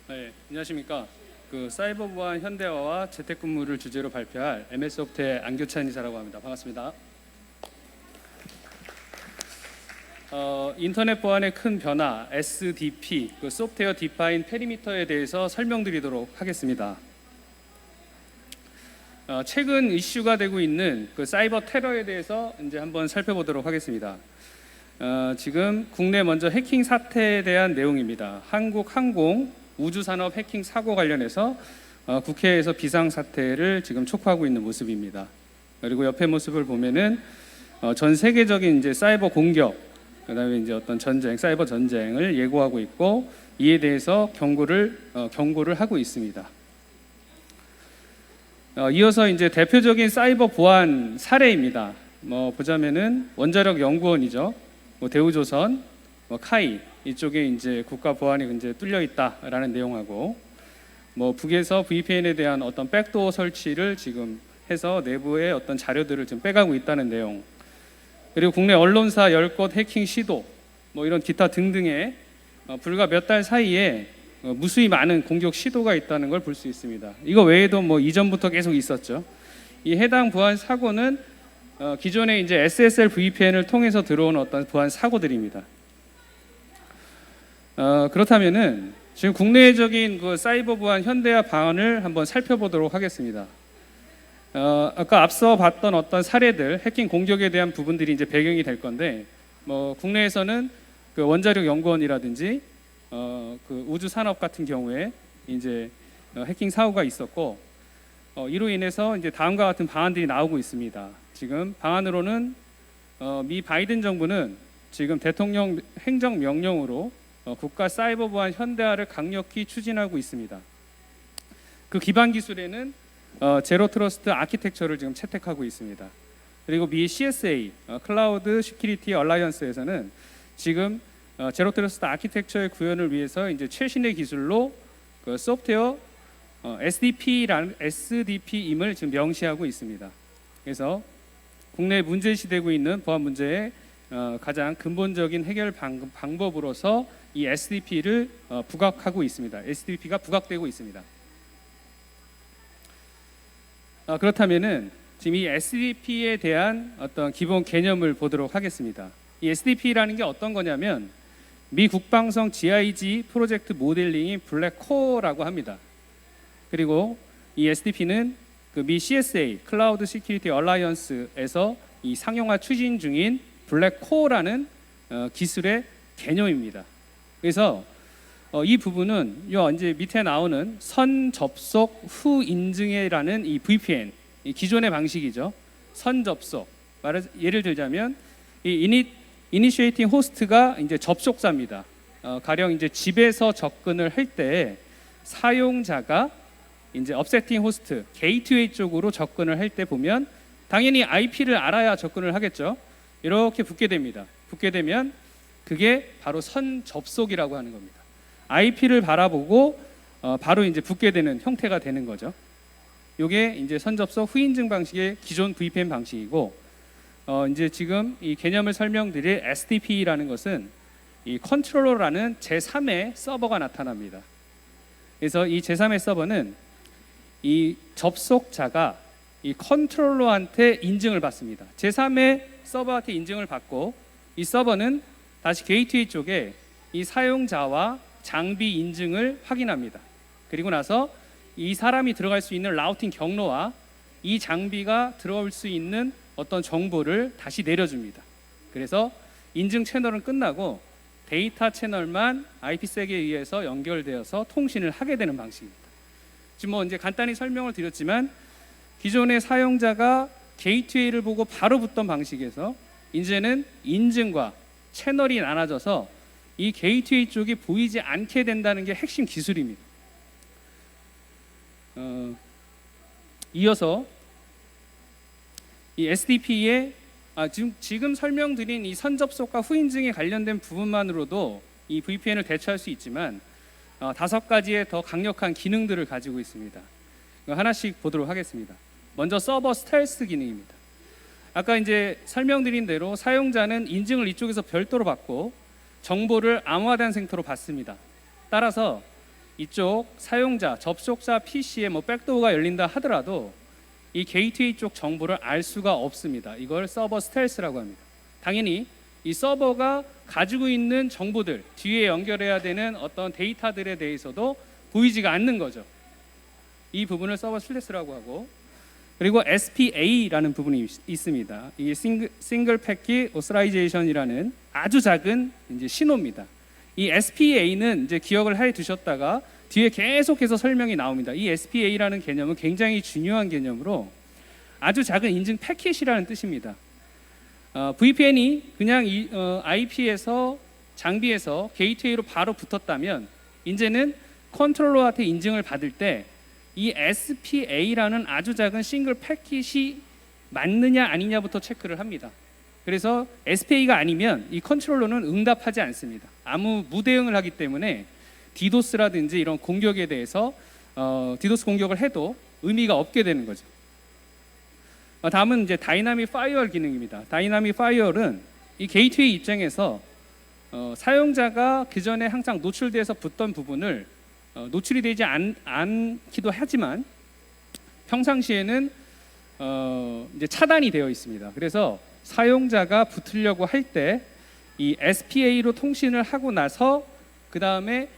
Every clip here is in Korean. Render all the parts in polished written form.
네, 안녕하십니까. 사이버 보안 현대화와 재택근무를 주제로 발표할 MS소프트의 안교찬 이사라고 합니다. 반갑습니다. 인터넷 보안의 큰 변화 SDP, 소프트웨어 디파인 페리미터에 대해서 설명드리도록 하겠습니다. 최근 이슈가 되고 있는 사이버 테러에 대해서 이제 한번 살펴보도록 하겠습니다. 지금 국내 먼저 해킹 사태에 대한 내용입니다. 한국항공 우주산업 해킹 사고 관련해서 국회에서 비상사태를 지금 촉구하고 있는 모습입니다. 그리고 옆에 모습을 보면은 전 세계적인 이제 사이버 공격, 그다음에 이제 어떤 전쟁, 사이버 전쟁을 예고하고 있고 이에 대해서 경고를 하고 있습니다. 이어서 이제 대표적인 사이버 보안 사례입니다. 보자면은 원자력 연구원이죠. 대우조선, 카이 이쪽에 이제 국가 보안이 이제 뚫려 있다라는 내용하고, 북에서 VPN에 대한 어떤 백도어 설치를 지금 해서 내부의 어떤 자료들을 지금 빼가고 있다는 내용, 그리고 국내 언론사 10곳 해킹 시도, 이런 기타 등등의 불과 몇 달 사이에 무수히 많은 공격 시도가 있다는 걸 볼 수 있습니다. 이거 외에도 이전부터 계속 있었죠. 이 해당 보안 사고는 기존에 이제 SSL VPN을 통해서 들어온 어떤 보안 사고들입니다. 그렇다면은 지금 국내적인 사이버 보안 현대화 방안을 한번 살펴보도록 하겠습니다. 아까 앞서 봤던 어떤 사례들, 해킹 공격에 대한 부분들이 이제 배경이 될 건데, 국내에서는 원자력 연구원이라든지 우주 산업 같은 경우에 이제 해킹 사고가 있었고, 이로 인해서 이제 다음과 같은 방안들이 나오고 있습니다. 지금 방안으로는 미 바이든 정부는 지금 대통령 행정 명령으로 국가 사이버 보안 현대화를 강력히 추진하고 있습니다. 그 기반 기술에는 제로 트러스트 아키텍처를 지금 채택하고 있습니다. 그리고 미 CSA 클라우드 시큐리티 얼라이언스에서는 지금 제로 트러스트 아키텍처의 구현을 위해서 이제 최신의 기술로 소프트웨어 SDP임을 지금 명시하고 있습니다. 그래서 국내 문제시되고 있는 보안 문제의 가장 근본적인 해결 방법으로서 이 SDP를 부각하고 있습니다. SDP가 부각되고 있습니다. 그렇다면은 지금 이 SDP에 대한 어떤 기본 개념을 보도록 하겠습니다. 이 SDP라는 게 어떤 거냐면 미 국방성 GIG 프로젝트 모델링인 블랙코어라고 합니다. 그리고 이 SDP는 미 CSA 클라우드 시큐리티 얼라이언스에서 이 상용화 추진 중인 블랙코어라는 기술의 개념입니다. 그래서 이 부분은 이제 밑에 나오는 선 접속 후 인증이라는 이 VPN, 이 기존의 방식이죠. 선 접속. 예를 들자면 이 이니시에이팅 호스트가 이제 접속자입니다. 가령 이제 집에서 접근을 할 때 사용자가 이제 업세팅 호스트 게이트웨이 쪽으로 접근을 할 때 보면 당연히 IP를 알아야 접근을 하겠죠. 이렇게 붙게 됩니다. 붙게 되면 그게 바로 선 접속이라고 하는 겁니다. IP를 바라보고 바로 이제 붙게 되는 형태가 되는 거죠. 이게 이제 선 접속 후 인증 방식의 기존 VPN 방식이고, 이제 지금 이 개념을 설명드릴 SDP라는 것은 이 컨트롤러라는 제3의 서버가 나타납니다. 그래서 이 제3의 서버는 이 접속자가 이 컨트롤러한테 인증을 받습니다. 제3의 서버한테 인증을 받고, 이 서버는 다시 게이트웨이 쪽에 이 사용자와 장비 인증을 확인합니다. 그리고 나서 이 사람이 들어갈 수 있는 라우팅 경로와 이 장비가 들어올 수 있는 어떤 정보를 다시 내려줍니다. 그래서 인증 채널은 끝나고 데이터 채널만 IP색에 의해서 연결되어서 통신을 하게 되는 방식입니다. 지금 이제 간단히 설명을 드렸지만 기존의 사용자가 게이트웨이를 보고 바로 붙던 방식에서 이제는 인증과 채널이 나눠져서 이 게이트웨이 쪽이 보이지 않게 된다는 게 핵심 기술입니다. 이어서 이 SDP의 지금 설명드린 이 선접속과 후인증에 관련된 부분만으로도 이 VPN을 대처할 수 있지만 5가지의 더 강력한 기능들을 가지고 있습니다. 하나씩 보도록 하겠습니다. 먼저 서버 스텔스 기능입니다. 아까 이제 설명드린 대로 사용자는 인증을 이쪽에서 별도로 받고 정보를 암호화된 상태로 받습니다. 따라서 이쪽 사용자, 접속자 PC에 뭐 백도어가 열린다 하더라도 이 게이트웨이 쪽 정보를 알 수가 없습니다. 이걸 서버 스텔스라고 합니다. 당연히 이 서버가 가지고 있는 정보들, 뒤에 연결해야 되는 어떤 데이터들에 대해서도 보이지가 않는 거죠. 이 부분을 서버 스텔스라고 하고, 그리고 SPA라는 부분이 있습니다. 이게 싱글 패킷 오서라이제이션이라는 아주 작은 이제 신호입니다. 이 SPA는 이제 기억을 해 두셨다가 뒤에 계속해서 설명이 나옵니다. 이 SPA라는 개념은 굉장히 중요한 개념으로 아주 작은 인증 패킷이라는 뜻입니다. VPN이 그냥 IP에서 장비에서 게이트웨이로 바로 붙었다면 이제는 컨트롤러한테 인증을 받을 때 이 SPA라는 아주 작은 싱글 패킷이 맞느냐 아니냐부터 체크를 합니다. 그래서 SPA가 아니면 이 컨트롤러는 응답하지 않습니다. 아무 무대응을 하기 때문에 디도스라든지 이런 공격에 대해서 디도스 공격을 해도 의미가 없게 되는 거죠. 다음은 이제 다이나믹 파이어월 기능입니다. 다이나믹 파이어월은 이 게이트웨이 입장에서 사용자가 그 전에 항상 노출돼서 붙던 부분을 노출이 되지 않기도 하지만 평상시에는 이제 차단이 되어 있습니다. 그래서 사용자가 붙으려고 할 때 이 SPA로 통신을 하고 나서 그 다음에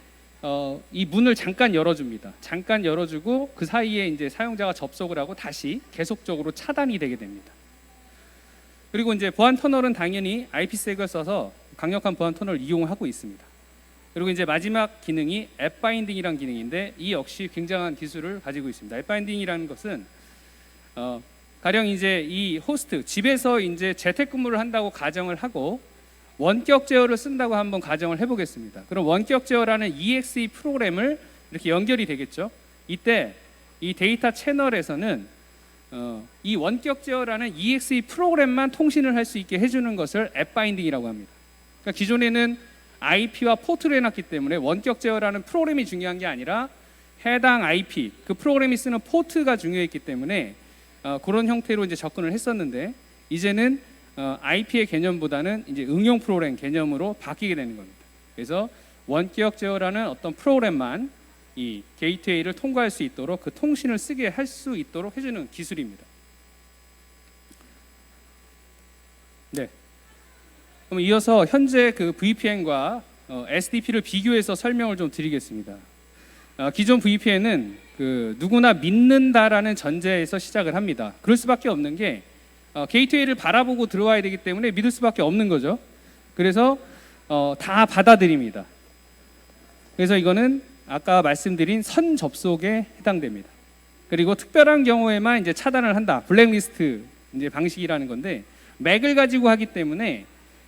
이 문을 잠깐 열어줍니다. 잠깐 열어주고 그 사이에 이제 사용자가 접속을 하고 다시 계속적으로 차단이 되게 됩니다. 그리고 이제 보안 터널은 당연히 IP색을 써서 강력한 보안 터널을 이용하고 있습니다. 그리고 이제 마지막 기능이 앱 바인딩이라는 기능인데 이 역시 굉장한 기술을 가지고 있습니다. 앱 바인딩이라는 것은 가령 이제 이 호스트 집에서 이제 재택근무를 한다고 가정을 하고 원격 제어를 쓴다고 한번 가정을 해보겠습니다. 그럼 원격 제어라는 EXE 프로그램을 이렇게 연결이 되겠죠. 이때 이 데이터 채널에서는 이 원격 제어라는 EXE 프로그램만 통신을 할 수 있게 해주는 것을 앱 바인딩이라고 합니다. 그러니까 기존에는 IP와 포트로 해놨기 때문에 원격 제어라는 프로그램이 중요한 게 아니라 해당 IP, 그 프로그램이 쓰는 포트가 중요했기 때문에 그런 형태로 이제 접근을 했었는데 이제는 IP의 개념보다는 이제 응용 프로그램 개념으로 바뀌게 되는 겁니다. 그래서 원격 제어라는 어떤 프로그램만 이 게이트웨이를 통과할 수 있도록 그 통신을 쓰게 할 수 있도록 해주는 기술입니다. 네. 그럼 이어서 현재 그 VPN과 SDP를 비교해서 설명을 좀 드리겠습니다. 기존 VPN은 그 누구나 믿는다라는 전제에서 시작을 합니다. 그럴 수밖에 없는 게 게이트웨이를 바라보고 들어와야 되기 때문에 믿을 수밖에 없는 거죠. 그래서 다 받아들입니다. 그래서 이거는 아까 말씀드린 선 접속에 해당됩니다. 그리고 특별한 경우에만 이제 차단을 한다. 블랙리스트 이제 방식이라는 건데 맥을 가지고 하기 때문에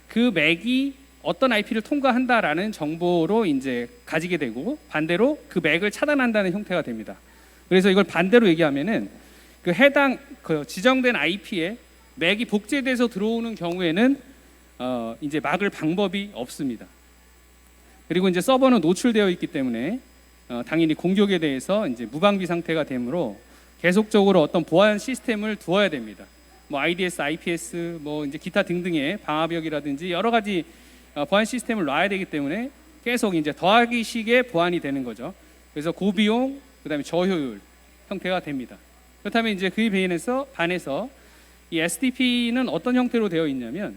그 맥이 어떤 IP를 통과한다라는 정보로 이제 가지게 되고 반대로 그 맥을 차단한다는 형태가 됩니다. 그래서 이걸 반대로 얘기하면은 그 해당 그 지정된 IP에 맥이 복제돼서 들어오는 경우에는 이제 막을 방법이 없습니다. 그리고 이제 서버는 노출되어 있기 때문에 당연히 공격에 대해서 이제 무방비 상태가 되므로 계속적으로 어떤 보안 시스템을 두어야 됩니다. 뭐 IDS, IPS, 뭐 이제 기타 등등의 방화벽이라든지 여러 가지 보안 시스템을 놔야 되기 때문에 계속 이제 더하기식의 보안이 되는 거죠. 그래서 고비용, 그다음에 저효율 형태가 됩니다. 그렇다면 이제 그에 반해서 이 SDP는 어떤 형태로 되어 있냐면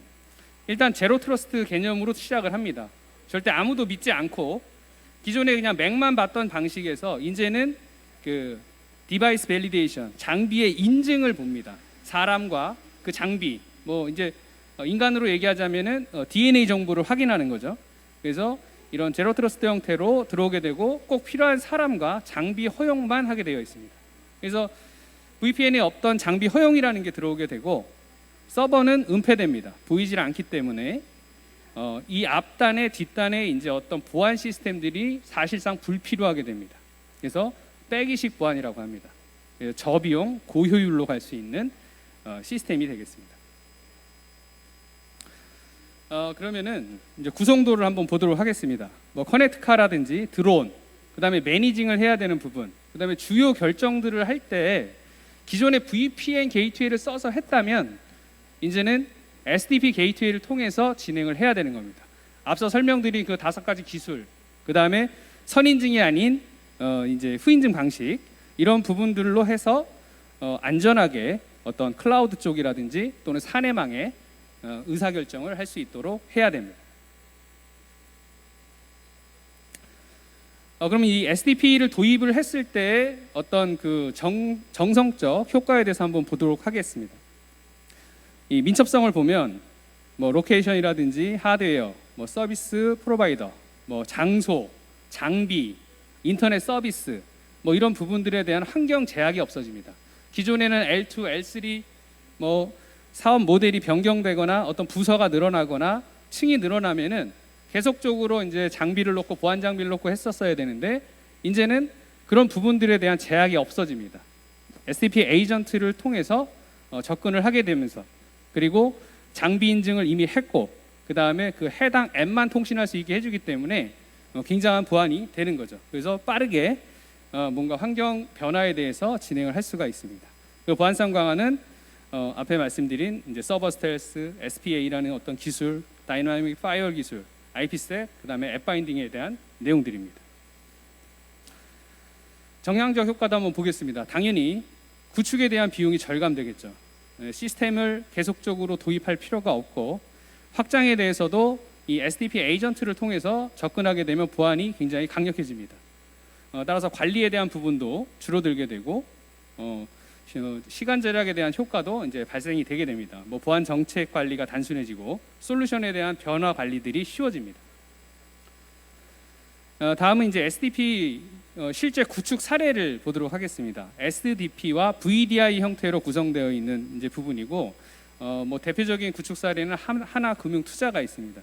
일단 제로 트러스트 개념으로 시작을 합니다. 절대 아무도 믿지 않고 기존에 그냥 맥만 봤던 방식에서 이제는 그 디바이스 밸리데이션, 장비의 인증을 봅니다. 사람과 그 장비, 뭐 이제 인간으로 얘기하자면은 DNA 정보를 확인하는 거죠. 그래서 이런 제로 트러스트 형태로 들어오게 되고 꼭 필요한 사람과 장비 허용만 하게 되어 있습니다. 그래서 VPN에 없던 장비 허용이라는 게 들어오게 되고 서버는 은폐됩니다. 보이질 않기 때문에 이 앞단에 뒷단에 이제 어떤 보안 시스템들이 사실상 불필요하게 됩니다. 그래서 빼기식 보안이라고 합니다. 그래서 저비용, 고효율로 갈 수 있는 시스템이 되겠습니다. 그러면은 이제 구성도를 한번 보도록 하겠습니다. 뭐 커넥트카라든지 드론, 그다음에 매니징을 해야 되는 부분, 그다음에 주요 결정들을 할 때 기존의 VPN 게이트웨이를 써서 했다면 이제는 SDP 게이트웨이를 통해서 진행을 해야 되는 겁니다. 앞서 설명드린 그 5가지 기술, 그다음에 선인증이 아닌 이제 후인증 방식 이런 부분들로 해서 안전하게 어떤 클라우드 쪽이라든지 또는 사내망에 의사결정을 할 수 있도록 해야 됩니다. 그럼 이 SDP를 도입을 했을 때 어떤 그 정성적 효과에 대해서 한번 보도록 하겠습니다. 이 민첩성을 보면 뭐 로케이션이라든지 하드웨어, 뭐 서비스 프로바이더, 뭐 장소, 장비, 인터넷 서비스 뭐 이런 부분들에 대한 환경 제약이 없어집니다. 기존에는 L2, L3 뭐 사업 모델이 변경되거나 어떤 부서가 늘어나거나 층이 늘어나면은 계속적으로 이제 장비를 놓고 보안 장비를 놓고 했었어야 되는데 이제는 그런 부분들에 대한 제약이 없어집니다. SDP 에이전트를 통해서 접근을 하게 되면서 그리고 장비 인증을 이미 했고 그 다음에 그 해당 앱만 통신할 수 있게 해주기 때문에 굉장한 보안이 되는 거죠. 그래서 빠르게 뭔가 환경 변화에 대해서 진행을 할 수가 있습니다. 그 보안성 강화는 앞에 말씀드린 이제 서버 스텔스, SPA라는 어떤 기술, 다이나믹 파이어월 기술, IPsec, 그다음에 앱 바인딩에 대한 내용들입니다. 정량적 효과도 한번 보겠습니다. 당연히 구축에 대한 비용이 절감되겠죠. 시스템을 계속적으로 도입할 필요가 없고 확장에 대해서도 이 SDP 에이전트를 통해서 접근하게 되면 보안이 굉장히 강력해집니다. 따라서 관리에 대한 부분도 줄어들게 되고 시간 절약에 대한 효과도 이제 발생이 되게 됩니다. 뭐 보안 정책 관리가 단순해지고 솔루션에 대한 변화 관리들이 쉬워집니다. 다음은 이제 SDP 실제 구축 사례를 보도록 하겠습니다. SDP와 VDI 형태로 구성되어 있는 이제 부분이고 뭐 대표적인 구축 사례는 하나금융투자가 있습니다.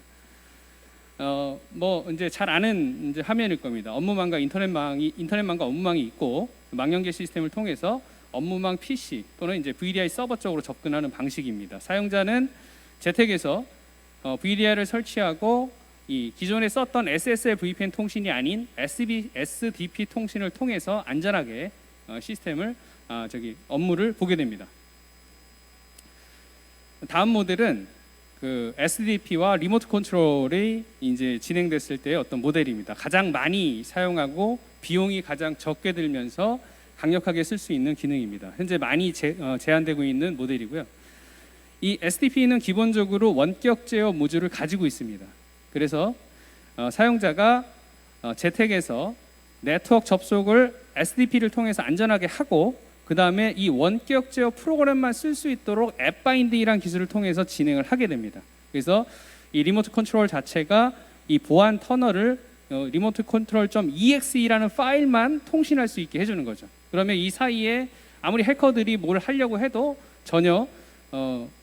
뭐 이제 잘 아는 이제 화면일 겁니다. 업무망과 인터넷망과 업무망이 있고 망연계 시스템을 통해서 업무망 PC 또는 이제 VDI 서버 쪽으로 접근하는 방식입니다. 사용자는 재택에서 VDI를 설치하고 이 기존에 썼던 SSL VPN 통신이 아닌 SDP 통신을 통해서 안전하게 시스템을 업무를 보게 됩니다. 다음 모델은 그 SDP와 리모트 컨트롤이 이제 진행됐을 때의 어떤 모델입니다. 가장 많이 사용하고 비용이 가장 적게 들면서 강력하게 쓸 수 있는 기능입니다. 현재 많이 제한되고 있는 모델이고요. 이 SDP는 기본적으로 원격 제어 모듈을 가지고 있습니다. 그래서 사용자가 재택에서 네트워크 접속을 SDP를 통해서 안전하게 하고 그 다음에 이 원격 제어 프로그램만 쓸 수 있도록 앱 바인딩이라는 기술을 통해서 진행을 하게 됩니다. 그래서 이 리모트 컨트롤 자체가 이 보안 터널을 리모트 컨트롤.exe라는 파일만 통신할 수 있게 해주는 거죠. 그러면 이 사이에 아무리 해커들이 뭘 하려고 해도 전혀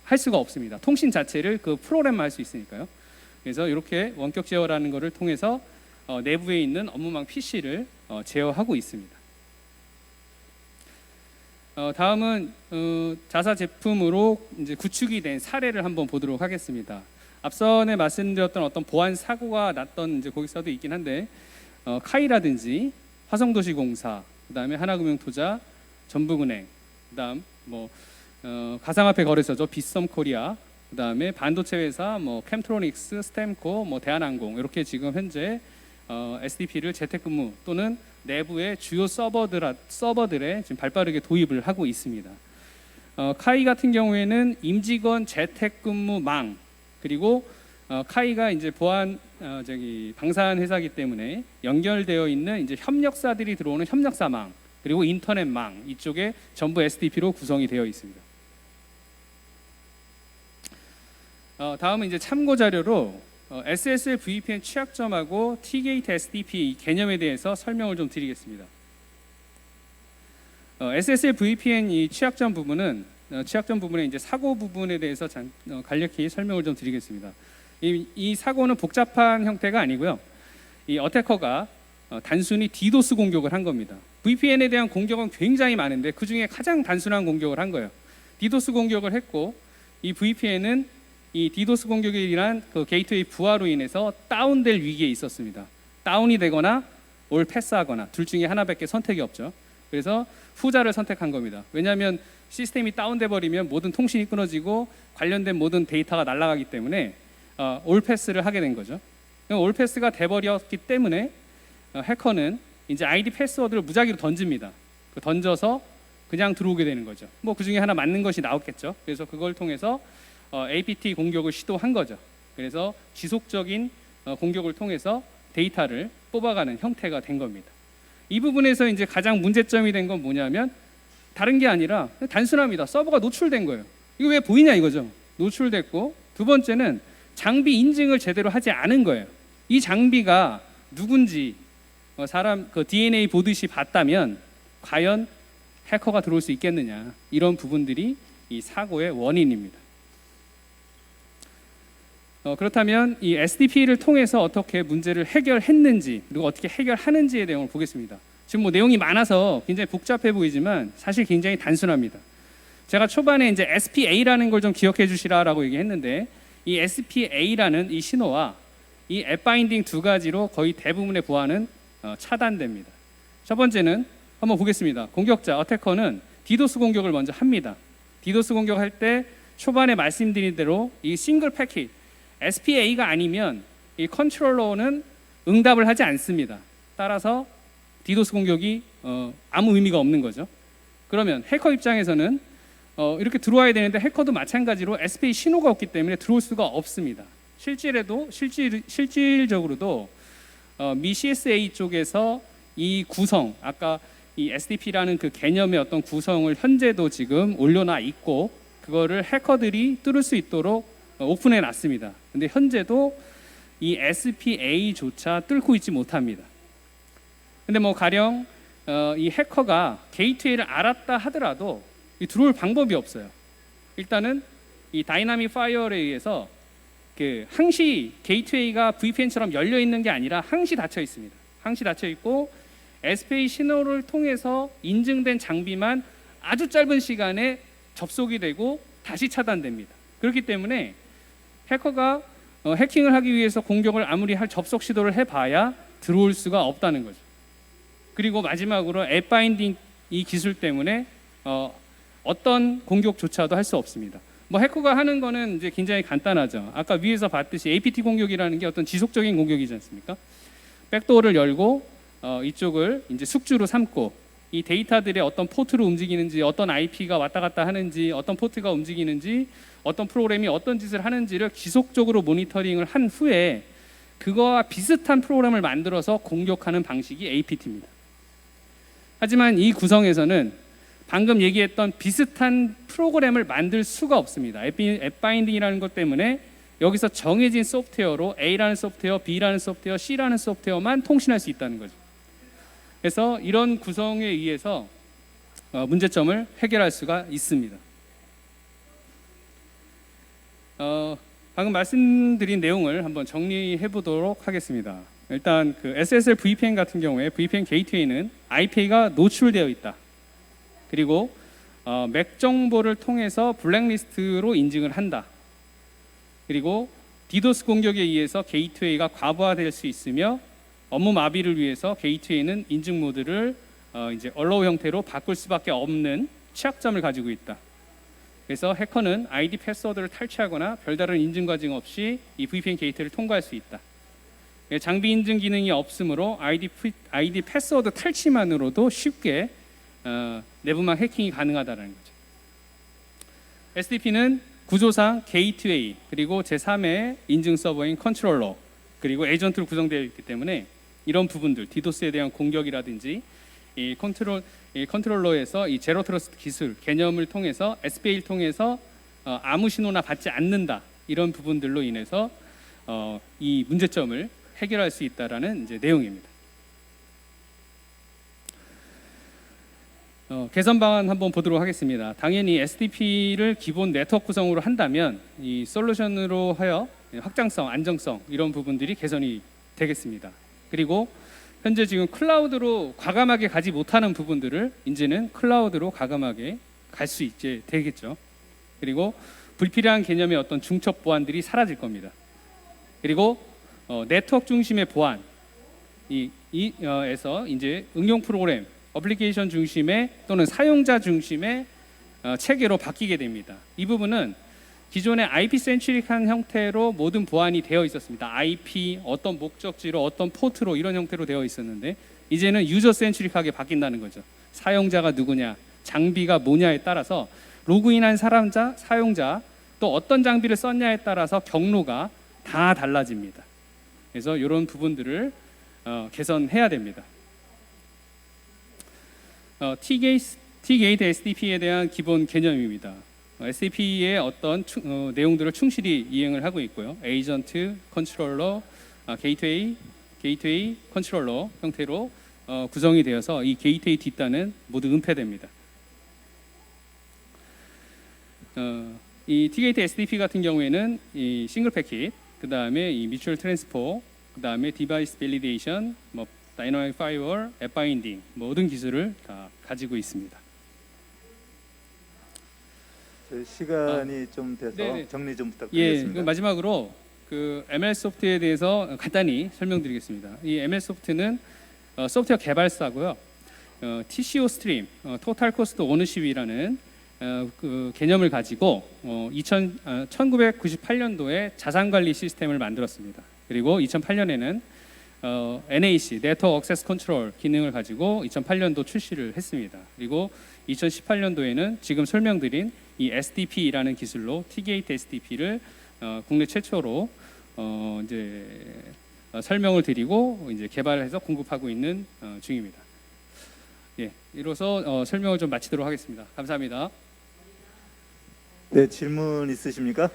할 수가 없습니다. 통신 자체를 그 프로그램만 할 수 있으니까요. 그래서 이렇게 원격 제어라는 것을 통해서 내부에 있는 업무망 PC를 제어하고 있습니다. 다음은 자사 제품으로 이제 구축이 된 사례를 한번 보도록 하겠습니다. 앞선에 말씀드렸던 어떤 보안 사고가 났던 이제 고객사도 있긴 한데 카이라든지 화성도시공사, 그다음에 하나금융투자, 전북은행, 그다음 뭐 가상화폐 거래소죠 빗썸코리아, 그다음에 반도체 회사 뭐 캠트로닉스, 스템코, 뭐 대한항공 이렇게 지금 현재 SDP를 재택근무 또는 내부의 주요 서버들에 지금 발빠르게 도입을 하고 있습니다. 카이 같은 경우에는 임직원 재택근무망 그리고 카이가 이제 보안 방산 회사이기 때문에 연결되어 있는 이제 협력사들이 들어오는 협력사망 그리고 인터넷망 이쪽에 전부 SDP로 구성이 되어 있습니다. 다음은 이제 참고 자료로 SSL VPN 취약점하고 Tgate SDP 개념에 대해서 설명을 좀 드리겠습니다. SSL VPN 이 취약점 부분에 이제 사고 부분에 대해서 간략히 설명을 좀 드리겠습니다. 이 사고는 복잡한 형태가 아니고요. 이 어태커가 단순히 디도스 공격을 한 겁니다. VPN에 대한 공격은 굉장히 많은데 그 중에 가장 단순한 공격을 한 거예요. 디도스 공격을 했고 이 VPN은 이 디도스 공격에 의한 그 게이트웨이 부하로 인해서 다운될 위기에 있었습니다. 다운이 되거나 올 패스하거나 둘 중에 하나밖에 선택이 없죠. 그래서 후자를 선택한 겁니다. 왜냐하면 시스템이 다운돼 버리면 모든 통신이 끊어지고 관련된 모든 데이터가 날아가기 때문에 올 패스를 하게 된 거죠. 올 패스가 돼 버렸기 때문에 해커는 이제 아이디 패스워드를 무작위로 던집니다. 던져서 그냥 들어오게 되는 거죠. 뭐 그 중에 하나 맞는 것이 나왔겠죠. 그래서 그걸 통해서 APT 공격을 시도한 거죠. 그래서 지속적인 공격을 통해서 데이터를 뽑아가는 형태가 된 겁니다. 이 부분에서 이제 가장 문제점이 된 건 뭐냐면 다른 게 아니라 단순합니다. 서버가 노출된 거예요. 이거 왜 보이냐 이거죠. 노출됐고, 두 번째는 장비 인증을 제대로 하지 않은 거예요. 이 장비가 누군지 사람 DNA 보듯이 봤다면 과연 해커가 들어올 수 있겠느냐, 이런 부분들이 이 사고의 원인입니다. 그렇다면 이 SDP를 통해서 어떻게 문제를 해결했는지, 그리고 어떻게 해결하는지의 내용을 보겠습니다. 지금 뭐 내용이 많아서 굉장히 복잡해 보이지만 사실 굉장히 단순합니다. 제가 초반에 이제 SPA라는 걸 좀 기억해 주시라라고 얘기했는데, 이 SPA라는 이 신호와 이 앱 바인딩 두 가지로 거의 대부분의 보안은 차단됩니다. 첫 번째는 한번 보겠습니다. 공격자, 어태커는 디도스 공격을 먼저 합니다. 디도스 공격할 때 초반에 말씀드린 대로 이 싱글 패킷 SPA가 아니면 이 컨트롤러는 응답을 하지 않습니다. 따라서 디도스 공격이 아무 의미가 없는 거죠. 그러면 해커 입장에서는 이렇게 들어와야 되는데, 해커도 마찬가지로 SPA 신호가 없기 때문에 들어올 수가 없습니다. 실질적으로도 미 CSA 쪽에서 이 구성, 아까 이 SDP라는 그 개념의 어떤 구성을 현재도 지금 올려놔 있고, 그거를 해커들이 뚫을 수 있도록 오픈해 놨습니다. 근데 현재도 이 SPA조차 뚫고 있지 못합니다. 근데 뭐 가령 이 해커가 게이트웨이를 알았다 하더라도 들어올 방법이 없어요. 일단은 이 다이나믹 파이어에 의해서 그 항시 게이트웨이가 VPN처럼 열려 있는 게 아니라 항시 닫혀 있습니다. 항시 닫혀 있고 SPA 신호를 통해서 인증된 장비만 아주 짧은 시간에 접속이 되고 다시 차단됩니다. 그렇기 때문에 해커가 해킹을 하기 위해서 공격을 아무리 할 접속 시도를 해봐야 들어올 수가 없다는 거죠. 그리고 마지막으로 앱 바인딩 이 기술 때문에 어떤 공격조차도 할 수 없습니다. 뭐 해커가 하는 거는 이제 굉장히 간단하죠. 아까 위에서 봤듯이 APT 공격이라는 게 어떤 지속적인 공격이지 않습니까? 백도어를 열고 이쪽을 이제 숙주로 삼고, 이 데이터들의 어떤 포트로 움직이는지, 어떤 IP가 왔다 갔다 하는지, 어떤 포트가 움직이는지, 어떤 프로그램이 어떤 짓을 하는지를 지속적으로 모니터링을 한 후에 그거와 비슷한 프로그램을 만들어서 공격하는 방식이 APT입니다. 하지만 이 구성에서는 방금 얘기했던 비슷한 프로그램을 만들 수가 없습니다. 앱 바인딩이라는 것 때문에 여기서 정해진 소프트웨어로 A라는 소프트웨어, B라는 소프트웨어, C라는 소프트웨어만 통신할 수 있다는 거죠. 그래서 이런 구성에 의해서 문제점을 해결할 수가 있습니다. 방금 말씀드린 내용을 한번 정리해 보도록 하겠습니다. 일단 그 SSL VPN 같은 경우에 VPN 게이트웨이는 IP가 노출되어 있다. 그리고 맥 정보를 통해서 블랙리스트로 인증을 한다. 그리고 디도스 공격에 의해서 게이트웨이가 과부하될 수 있으며 업무 마비를 위해서 게이트웨이는 인증 모드를 이제 allow 형태로 바꿀 수밖에 없는 취약점을 가지고 있다. 그래서 해커는 아이디 패스워드를 탈취하거나 별다른 인증 과정 없이 이 VPN 게이트를 통과할 수 있다. 장비 인증 기능이 없으므로 아이디 패스워드 탈취만으로도 쉽게 내부망 해킹이 가능하다는 거죠. SDP는 구조상 게이트웨이, 그리고 제3의 인증 서버인 컨트롤러, 그리고 에이전트로 구성되어 있기 때문에 이런 부분들, 디도스에 대한 공격이라든지 이 컨트롤러에서 이 제로 트러스트 기술 개념을 통해서 SPA를 통해서 아무 신호나 받지 않는다, 이런 부분들로 인해서 이 문제점을 해결할 수 있다라는 이제 내용입니다. 개선 방안 한번 보도록 하겠습니다. 당연히 SDP를 기본 네트워크 구성으로 한다면 이 솔루션으로 하여 확장성, 안정성 이런 부분들이 개선이 되겠습니다. 그리고 현재 지금 클라우드로 과감하게 가지 못하는 부분들을 이제는 클라우드로 과감하게 갈 수 있게 되겠죠. 그리고 불필요한 개념의 어떤 중첩 보안들이 사라질 겁니다. 그리고 네트워크 중심의 보안 에서 이제 응용 프로그램, 어플리케이션 중심의 또는 사용자 중심의 체계로 바뀌게 됩니다. 이 부분은 기존의 IP 센트릭한 형태로 모든 보안이 되어 있었습니다. IP, 어떤 목적지로, 어떤 포트로 이런 형태로 되어 있었는데 이제는 유저 센트릭하게 바뀐다는 거죠. 사용자가 누구냐, 장비가 뭐냐에 따라서 로그인한 사용자 또 어떤 장비를 썼냐에 따라서 경로가 다 달라집니다. 그래서 이런 부분들을 개선해야 됩니다. T게이트 SDP에 대한 기본 개념입니다. SDP의 어떤 내용들을 충실히 이행을 하고 있고요. 에이전트, 컨트롤러, 게이트웨이, 컨트롤러 형태로 구성이 되어서 이 게이트웨이 뒷단은 모두 은폐됩니다. 이 T게이트 SDP 같은 경우에는 이 싱글 패킷, 그 다음에 이 뮤추얼 트랜스포, 그 다음에 디바이스 밸리데이션, 뭐 다이너믹 파이어월, 앱 바인딩 모든 기술을 다 가지고 있습니다. 저희 시간이 좀 돼서 네네. 정리 좀 예, 부탁드리겠습니다. 마지막으로 그 ML 소프트에 대해서 간단히 설명드리겠습니다. 이 ML 소프트는 소프트웨어 개발사고요. TCO 스트림, 토탈 코스트 오너십이라는 그 개념을 가지고 1998년도에 자산관리 시스템을 만들었습니다. 그리고 2008년에는 NAC, 네트워크 액세스 컨트롤 기능을 가지고 2008년도 출시를 했습니다. 그리고 2018년도에는 지금 설명드린 이 SDP라는 기술로 T게이트 SDP를 국내 최초로 이제 설명을 드리고 이제 개발해서 공급하고 있는 중입니다. 예, 이로써 설명을 좀 마치도록 하겠습니다. 감사합니다. 네, 질문 있으십니까?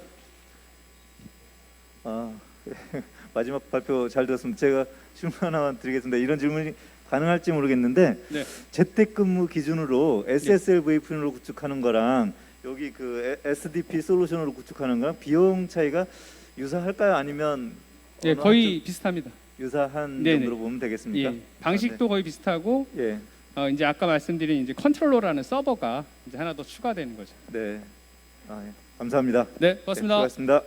마지막 발표 잘 들었습니다. 제가 질문 하나 드리겠습니다. 이런 질문이 가능할지 모르겠는데 네. 재택근무 기준으로 SSL-VPN으로 구축하는 거랑 여기 그 SDP 솔루션으로 구축하는 거랑 비용 차이가 유사할까요? 아니면 예, 거의 비슷합니다. 유사한 네네. 정도로 보면 되겠습니까? 예, 방식도 거의 비슷하고 예, 이제 아까 말씀드린 이제 컨트롤러라는 서버가 이제 하나 더 추가되는 거죠. 네, 예. 감사합니다. 네, 고맙습니다. 네, 수고하셨습니다.